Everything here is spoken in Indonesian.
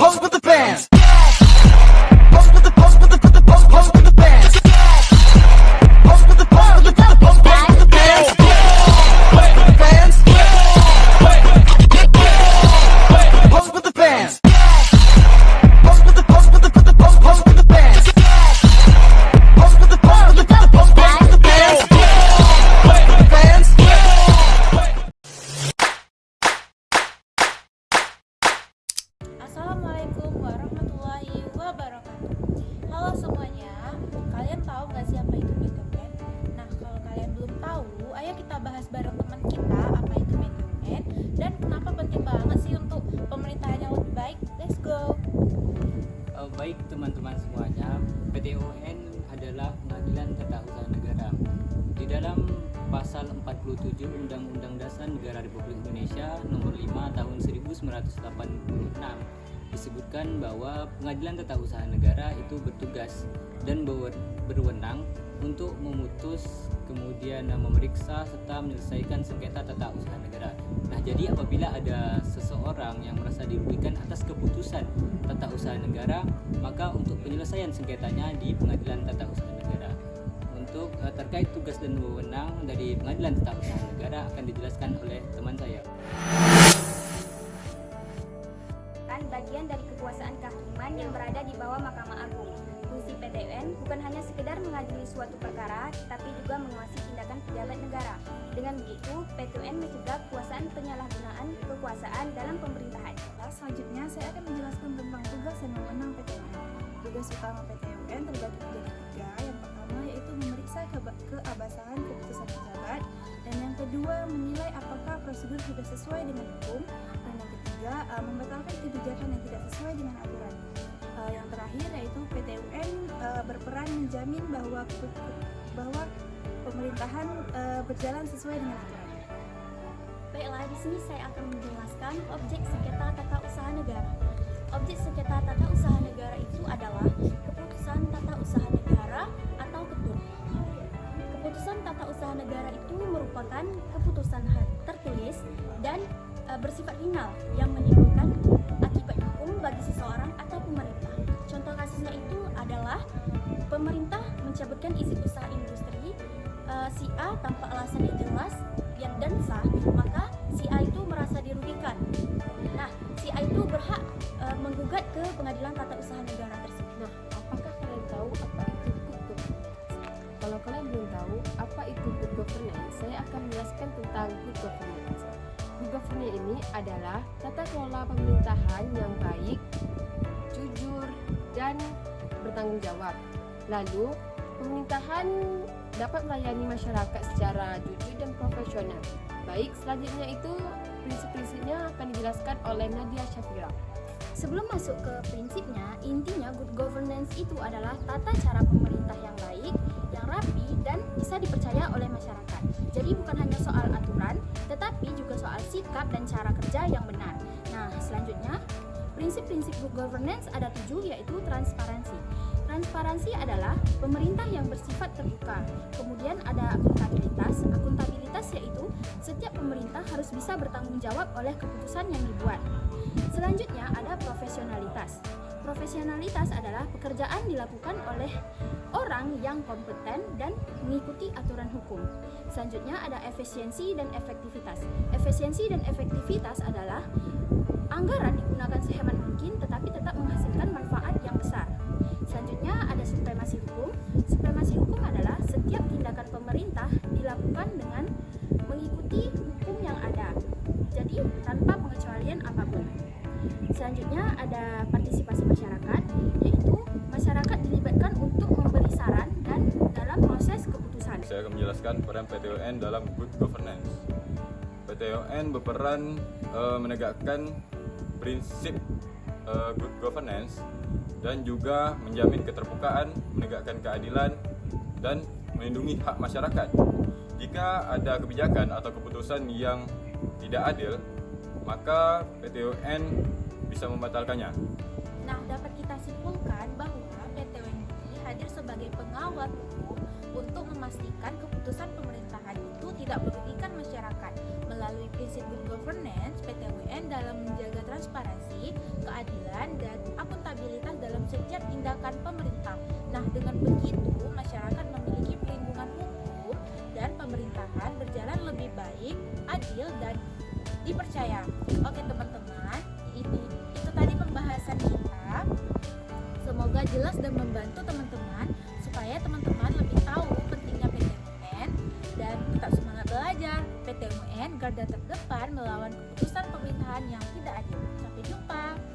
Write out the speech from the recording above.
Pose with the fans. Pose with the pose with the pose with the fans. Pose with the pose with the pose with the fans. Pose with the fans. Pose with the fans. Pose with the pose with the pose with the fans. Pose with the pose with the pose with the fans. Pose with the fans. Assalamualaikum warahmatullahi wabarakatuh. Halo semuanya, kalian tahu nggak sih apa itu BTUN? Nah, kalau kalian belum tahu, ayo kita bahas bareng teman kita apa itu BTUN dan kenapa penting banget sih untuk pemerintahan yang lebih baik. Let's go. Baik teman-teman semuanya, PTUN adalah Pengadilan Tata Usaha Negara. Di dalam pasal 47 Undang-Undang Dasar Negara Republik Indonesia Nomor 5 Tahun 1986 disebutkan bahwa Pengadilan Tata Usaha Negara itu bertugas dan berwenang untuk memutus, kemudian memeriksa serta menyelesaikan sengketa tata usaha negara. Nah, jadi apabila ada seseorang yang merasa dirugikan atas keputusan tata usaha negara, maka untuk penyelesaian sengketanya di Pengadilan Tata Usaha Negara. Untuk terkait tugas dan wewenang dari Pengadilan Tata Usaha Negara akan dijelaskan oleh teman saya. Bagian dari kekuasaan kehakiman yang berada di bawah Mahkamah Agung. Fungsi PTUN bukan hanya sekedar mengadili suatu perkara, tapi juga menguasai tindakan pejabat negara. Dengan begitu, PTUN mencegah kekuasaan penyalahgunaan kekuasaan dalam pemerintahan. Selanjutnya, saya akan menjelaskan tentang tugas dan wewenang PTUN. Tugas utama PTUN terbagi menjadi tiga. Yang pertama yaitu memeriksa keabsahan keputusan pejabat, dan yang kedua menilai apakah prosedur sudah sesuai dengan hukum, dan yang ketiga membatalkan kebijakan yang tidak sesuai dengan aturan. Yang terakhir yaitu PTUN berperan menjamin bahwa pemerintahan berjalan sesuai dengan aturan. Baiklah, di sini saya akan menjelaskan objek sengketa tata usaha negara. Objek sengketa tata usaha negara itu adalah keputusan tata usaha negara atau KETUN. Keputusan tata usaha negara itu merupakan keputusan tertulis dan bersifat final yang menimbulkan akibat hukum bagi seseorang atau pemerintah. Contoh kasusnya itu adalah pemerintah mencabutkan izin usaha industri si A tanpa alasan yang jelas dan sah, maka si A itu merasa dirugikan. Nah, si A itu berhak menggugat ke Pengadilan Tata Usaha Negara tersebut. Nah, apakah kalian tahu apa itu good governance? Kalau kalian belum tahu apa itu good governance, saya akan menjelaskan tentang good governance. Good governance ini adalah tata kelola pemerintahan yang baik, jujur, dan bertanggung jawab. Lalu, pemerintahan dapat melayani masyarakat secara jujur dan profesional. Baik, selanjutnya itu prinsip-prinsipnya akan dijelaskan oleh Nadia Syafira. Sebelum masuk ke prinsipnya, intinya good governance itu adalah tata cara pemerintah yang baik, yang rapi, dan bisa dipercaya oleh masyarakat. Jadi bukan hanya soal aturan, tetapi juga soal sikap dan cara kerja yang benar. Nah, selanjutnya, prinsip-prinsip good governance ada 7, yaitu transparansi. Transparansi adalah pemerintah yang bersifat terbuka. Kemudian ada akuntabilitas. Akuntabilitas yaitu setiap pemerintah harus bisa bertanggung jawab oleh keputusan yang dibuat. Selanjutnya ada profesionalitas. Profesionalitas adalah pekerjaan dilakukan oleh orang yang kompeten dan mengikuti aturan hukum. Selanjutnya ada efisiensi dan efektivitas. Efisiensi dan efektivitas adalah anggaran digunakan sehemat mungkin tetapi tetap menghasilkan manfaat yang besar. Selanjutnya ada supremasi hukum. Supremasi hukum adalah setiap tindakan pemerintah dilakukan dengan mengikuti hukum yang ada, jadi tanpa pengecualian apapun. Selanjutnya ada partisipasi masyarakat, yaitu masyarakat dilibatkan untuk memberi saran dan dalam proses keputusan. Saya akan menjelaskan peran PTUN dalam good governance. PTUN berperan menegakkan prinsip good governance dan juga menjamin keterbukaan, menegakkan keadilan, dan melindungi hak masyarakat. Jika ada kebijakan atau keputusan yang tidak adil, maka PTUN bisa membatalkannya. Nah, dapat kita simpulkan bahwa PTUN ini hadir sebagai pengawal hukum untuk memastikan keputusan pemerintahan itu tidak merugikan masyarakat. Melalui prinsip good governance, PTUN dalam menjaga transparansi, keadilan, dan setiap tindakan pemerintah. Nah, dengan begitu masyarakat memiliki perlindungan hukum dan pemerintahan berjalan lebih baik, adil, dan dipercaya. Oke teman-teman, itu tadi pembahasan kita. Semoga jelas dan membantu teman-teman supaya teman-teman lebih tahu pentingnya PTUN dan tetap semangat belajar. PTUN garda terdepan melawan keputusan pemerintahan yang tidak adil. Sampai jumpa.